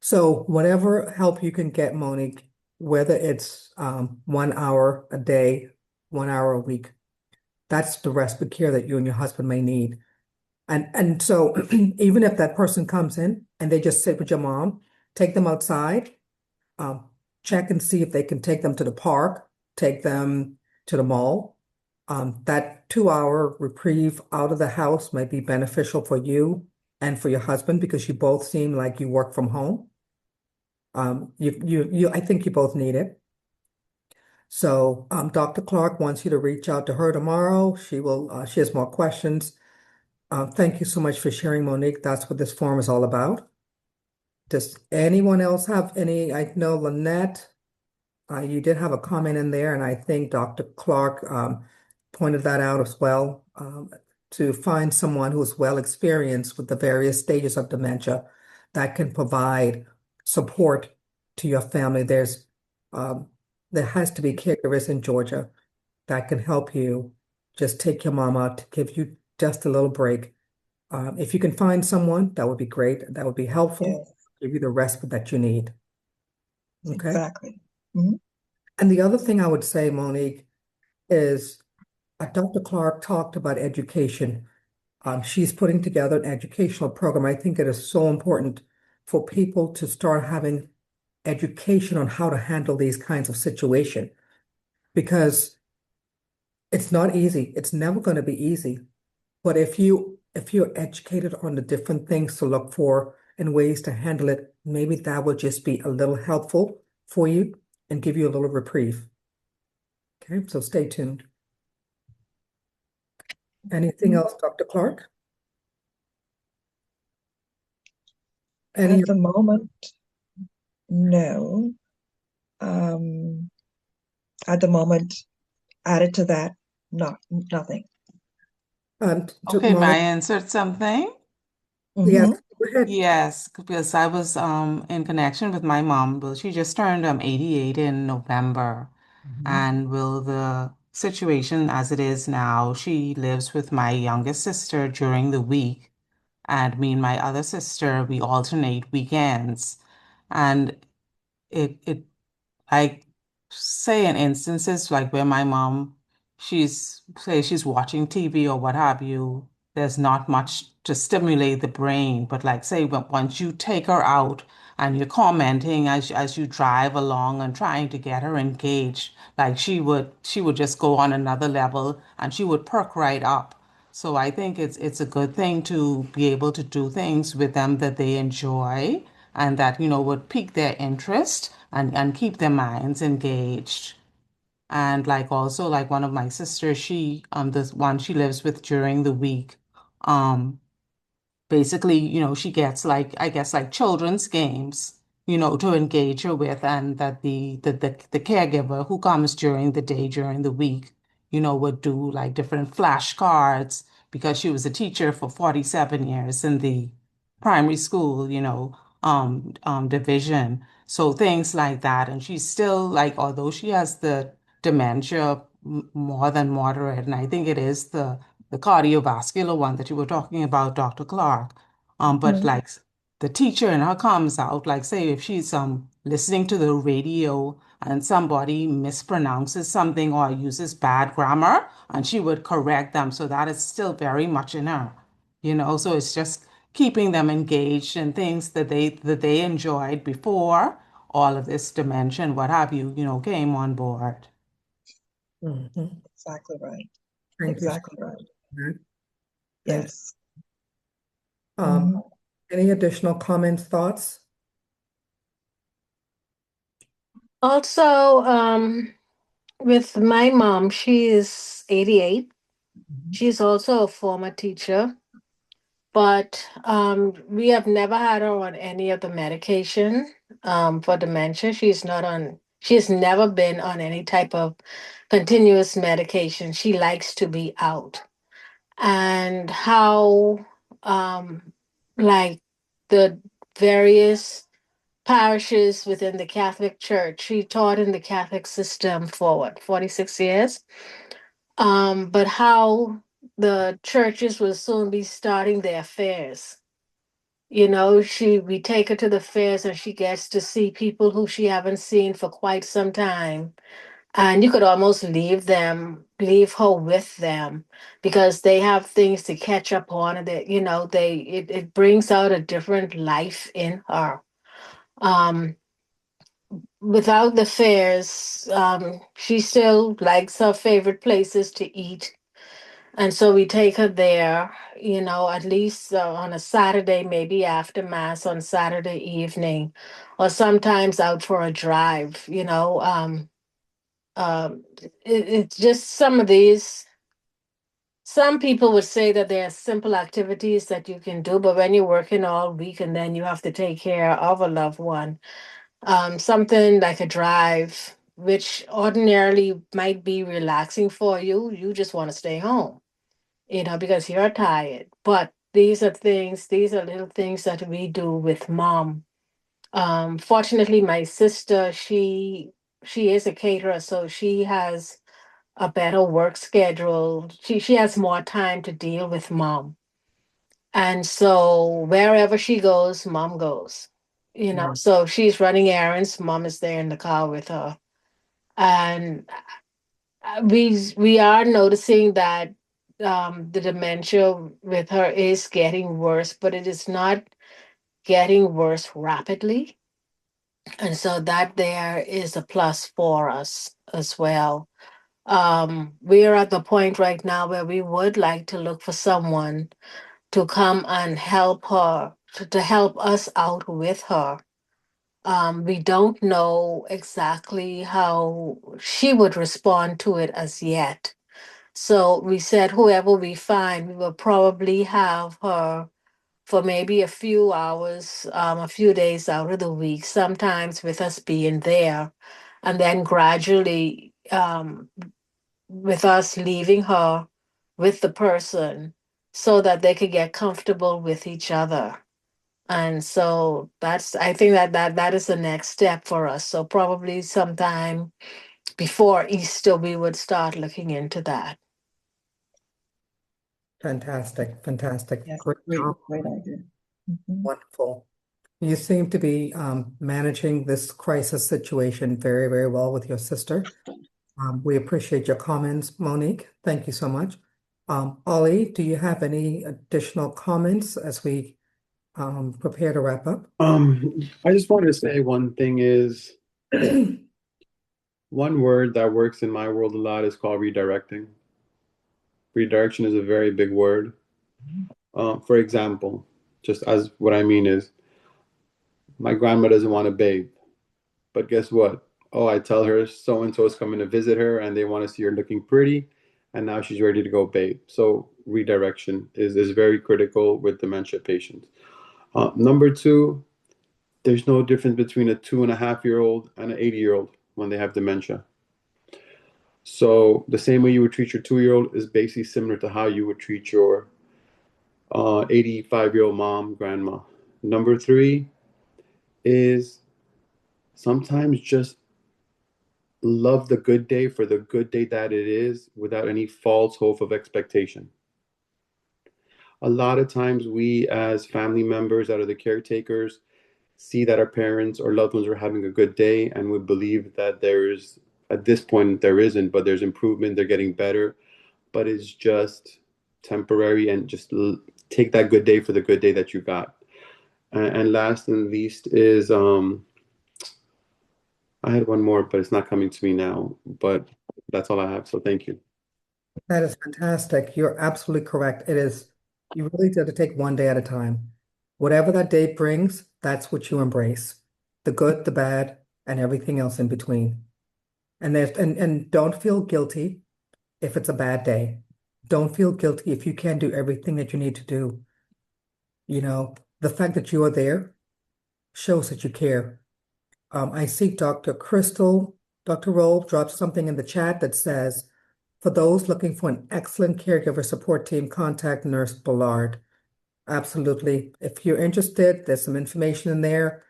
S1: so whatever help you can get, Monique, whether it's 1 hour a day, 1 hour a week, that's the respite care that you and your husband may need. And so even if that person comes in and they just sit with your mom, take them outside, um, check and see if they can take them to the park, take them to the mall. That 2 hour reprieve out of the house might be beneficial for you and for your husband because you both seem like you work from home. I think you both need it. So, Dr. Clark wants you to reach out to her tomorrow. She has more questions. Thank you so much for sharing, Monique. That's what this forum is all about. Does anyone else have any? I know Lynette, you did have a comment in there, and I think Dr. Clark pointed that out as well. To find someone who's well experienced with the various stages of dementia that can provide support to your family. There has to be caregivers in Georgia that can help you just take your mom out to give you just a little break. If you can find someone, that would be great. That would be helpful.
S2: Yes,
S1: Give you the respite that you need. Okay.
S2: exactly. Mhm.
S1: And the other thing I would say, Monique, is Dr. Clark talked about education. She's putting together an educational program. I think it is so important for people to start having education on how to handle these kinds of situations because it's not easy. It's never going to be easy. But if you're educated on the different things to look for and ways to handle it, maybe that would just be a little helpful for you and give you a little reprieve. Okay, so stay tuned. Anything else, Dr. Clark? Any?
S2: At the moment, no. At the moment, added to that, nothing.
S8: Okay, may I
S1: Monica,
S8: answer something?
S1: yes,
S2: Mhm.
S1: go ahead.
S8: Yes, because I was in connection with my mom. Well, she just turned 88 in November. And well, the situation as it is now, she lives with my youngest sister during the week, and me and my other sister, we alternate weekends. And it I say in instances like where my mom, she's watching TV or what have you, there's not much to stimulate the brain. But like say once you take her out and you're commenting as you drive along and trying to get her engaged, like she would just go on another level and she would perk right up. So I think it's a good thing to be able to do things with them that they enjoy and that, would pique their interest and keep their minds engaged. And like also like one of my sisters, the one she lives with during the week, um, basically, she gets like, I guess, like children's games, to engage her with, and that the caregiver who comes during the day, during the week, would do like different flashcards because she was a teacher for 47 years in the primary school, division. So things like that. And she's still like, although she has the dementia more than moderate, and I think it is the cardiovascular one that you were talking about, Dr. Clark. But
S2: Mhm.
S8: like the teacher in her comes out, like say if she's listening to the radio and somebody mispronounces something or uses bad grammar, and she would correct them. So that is still very much in her, So it's just keeping them engaged in things that they enjoyed before all of this dementia and what have you, came on board.
S1: Mhm.
S2: Exactly right.
S1: Thank you so
S2: Exactly right.
S1: much. Thank you.
S2: Yes.
S1: Um,
S2: Mhm.
S1: any additional comments, thoughts?
S7: Also, with my mom, she is 88. She's also a former teacher, but we have never had her on any of the medication for dementia. She's never been on any type of continuous medication. She likes to be out. And how, like, the various parishes within the Catholic Church. She taught in the Catholic system for what, 46 years? But how the churches will soon be starting their fairs. We take her to the fairs and she gets to see people who she haven't seen for quite some time. And you could almost leave her with them because they have things to catch up on and it brings out a different life in her. Um, Without the fairs, she still likes her favorite places to eat. And so we take her there, at least on a Saturday, maybe after Mass on Saturday evening, or sometimes out for a drive, it's just some of these. Some people would say that there are simple activities that you can do, but when you're working all week and then you have to take care of a loved one, something like a drive, which ordinarily might be relaxing for you, you just want to stay home, because you're tired. But these are little things that we do with mom. Fortunately, my sister, she is a caterer, so she has a better work schedule. She has more time to deal with mom. And so wherever she goes, mom goes. So if she's running errands, mom is there in the car with her. And we are noticing that the dementia with her is getting worse, but it is not getting worse rapidly. And so that there is a plus for us as well. We are at the point right now where we would like to look for someone to come and help her, to help us out with her. We don't know exactly how she would respond to it as yet. So we said, whoever we find, we will probably have her for maybe a few hours, a few days out of the week, sometimes with us being there, and then gradually with us leaving her with the person so that they could get comfortable with each other. And so I think that is the next step for us. So probably sometime before Easter, we would start looking into that.
S1: Fantastic, fantastic.
S2: Yes,
S1: Great job.
S2: great idea. Mhm.
S1: Wonderful. You seem to be managing this crisis situation very, very well with your sister. We appreciate your comments, Monique. Thank you so much. Ollie, do you have any additional comments as we prepare to wrap up?
S4: I just wanted to say one thing is one word that works in my world a lot is called redirecting. Redirection is a very big word. For example, just as what I mean is my grandma doesn't want to bathe, but guess what? Oh, I tell her so and so is coming to visit her and they want to see her looking pretty, and now she's ready to go bathe. So redirection is very critical with dementia patients. Number two, there's no difference between a 2.5-year-old and an 80-year-old when they have dementia. So the same way you would treat your 2-year-old is basically similar to how you would treat your 85-year-old mom, grandma. Number three is sometimes just love the good day for the good day that it is without any false hope of expectation. A lot of times we as family members that are the caretakers see that our parents or loved ones are having a good day and we believe that there's at this point there isn't, but there's improvement, they're getting better, but it's just temporary, and just take that good day for the good day that you got. And last and least is I had one more, but it's not coming to me now. But that's all I have. So thank you.
S1: That is fantastic. You're absolutely correct. It is, you really have to take one day at a time. Whatever that day brings, that's what you embrace. The good, the bad, and everything else in between. And don't feel guilty if it's a bad day. Don't feel guilty if you can't do everything that you need to do. You know, the fact that you are there shows that you care. I see Dr. Crystal, Dr. Roll dropped something in the chat that says, for those looking for an excellent caregiver support team, contact Nurse Bullard. Absolutely. If you're interested, there's some information in there.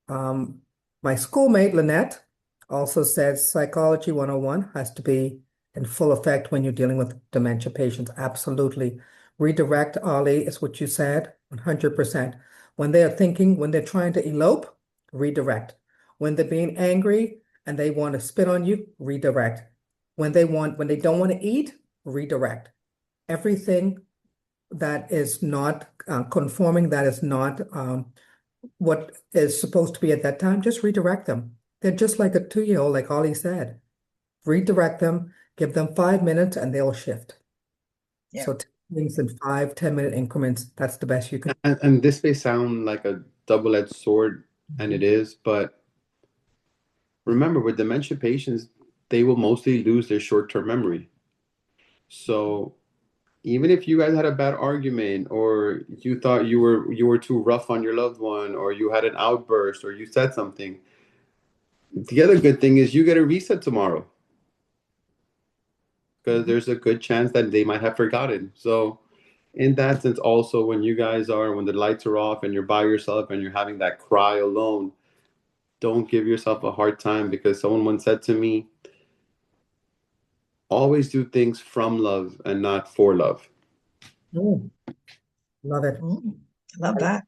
S1: My schoolmate, Lynette, also says Psychology 101 has to be in full effect when you're dealing with dementia patients. Absolutely. Redirect, Ali, is what you said, 100%. When they're thinking, when they're trying to elope, redirect. When they're being angry and they want to spit on you, redirect. When they don't want to eat, redirect. Everything that is not conforming, that is not what is supposed to be at that time, just redirect them. They're just like a 2-year-old, like Ollie said. Redirect them, give them 5 minutes, and they'll shift.
S2: Yeah.
S1: So things in 5-10 minute increments. That's the best you can.
S4: And this may sound like a double-edged sword, and it is, but remember, with dementia patients, they will mostly lose their short-term memory. So even if you guys had a bad argument, or you thought you were too rough on your loved one, or you had an outburst, or you said something, the other good thing is you get a reset tomorrow, because there's a good chance that they might have forgotten. So in that sense, also when the lights are off and you're by yourself and you're having that cry alone, don't give yourself a hard time, because someone once said to me, always do things from love and not for love.
S1: Mm, love it.
S2: Love that.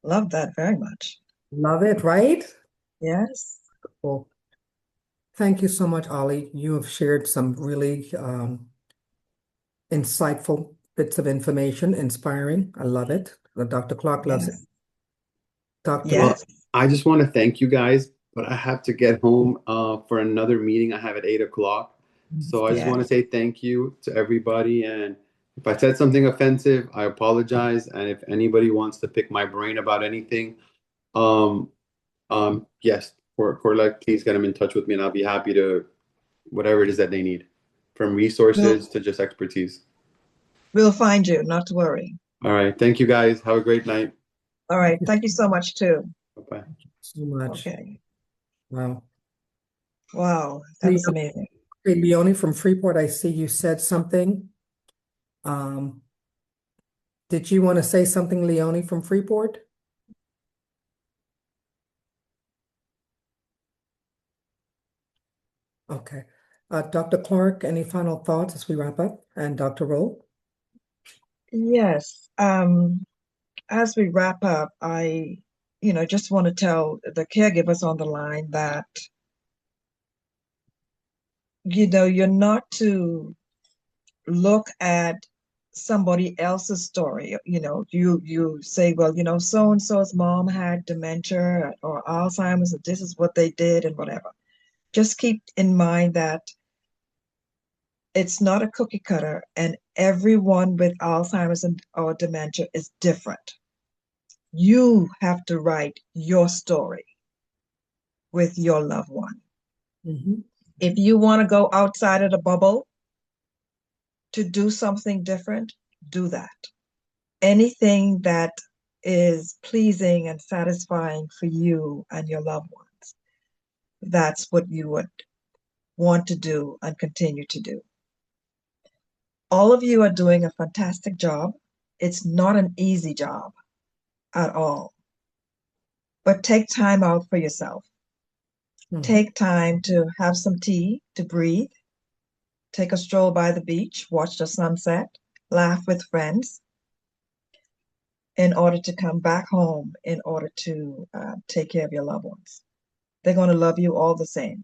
S2: Love that very much.
S1: Love it, right?
S2: Yes.
S1: Well, thank you so much, Ollie. You have shared some really insightful bits of information, inspiring. I love it. Dr. Clark loves it.
S2: Yes.
S1: Dr.
S4: Well,
S2: Yes.
S4: I just want to thank you guys, but I have to get home for another meeting I have at 8 o'clock. So I just want to say thank you to everybody. And if I said something offensive, I apologize. And if anybody wants to pick my brain about anything, Yes, Corlett, please get them in touch with me and I'll be happy to whatever it is that they need, from
S2: We'll,
S4: resources to just expertise.
S2: we'll find you, not to worry.
S4: All right. Thank you guys. Have a great night.
S2: All right. Thank you so much, too.
S4: Bye-bye.
S1: So much.
S2: Okay.
S1: Wow.
S2: Wow, that was amazing.
S1: Hey, Leonie from Freeport, I see you said something. Did you want to say something, Leonie from Freeport? Okay. Dr. Clark, any final thoughts as we wrap up? And Dr. Roll?
S2: Yes. As we wrap up, I just want to tell the caregivers on the line that, you're not to look at somebody else's story. You say, well, so and so's mom had dementia or Alzheimer's, and this is what they did and whatever. Just keep in mind that it's not a cookie cutter, and everyone with Alzheimer's or dementia is different. You have to write your story with your loved one. If you want to go outside of the bubble to do something different, do that. Anything that is pleasing and satisfying for you and your loved ones, that's what you would want to do and continue to do. All of you are doing a fantastic job. It's not an easy job at all. But take time out for yourself. Take time to have some tea, to breathe, take a stroll by the beach, watch the sunset, laugh with friends, in order to come back home, in order to take care of your loved ones. They're going to love you all the same.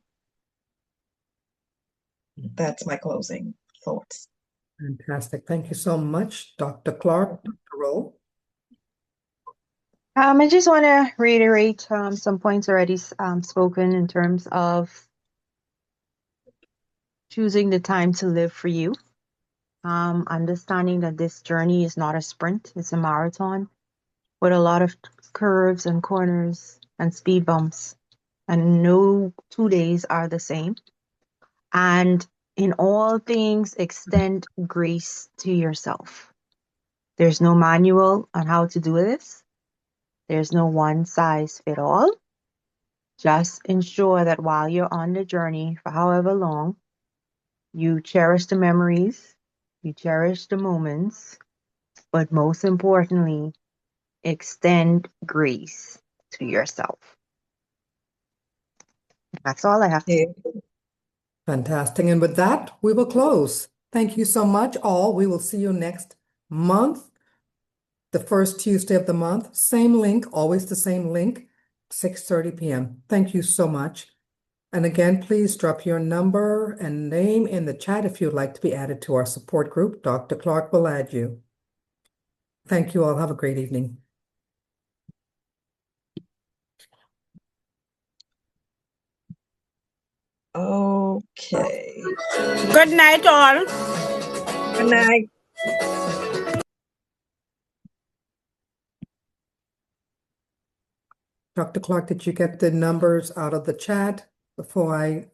S2: That's my closing thoughts.
S1: Fantastic. Thank you so much, Dr. Clark. Dr. Roll?
S9: I just want to reiterate some points already spoken in terms of choosing the time to live for you. Understanding that this journey is not a sprint, it's a marathon with a lot of curves and corners and speed bumps, and no 2 days are the same. And in all things, extend grace to yourself. There's no manual on how to do this. There's no one size fit all. Just ensure that while you're on the journey for however long, you cherish the memories, you cherish the moments, but most importantly, extend grace to yourself. That's all I have to say.
S1: Fantastic. And with that, we will close. Thank you so much, all. We will see you next month, the first Tuesday of the month. Same link, always the same link, 6:30 p.m. Thank you so much. And again, please drop your number and name in the chat if you'd like to be added to our support group. Dr. Clark will add you. Thank you all. Have a great evening.
S2: Okay.
S7: Good night, all.
S2: Good night.
S1: Dr. Clark, did you get the numbers out of the chat before I?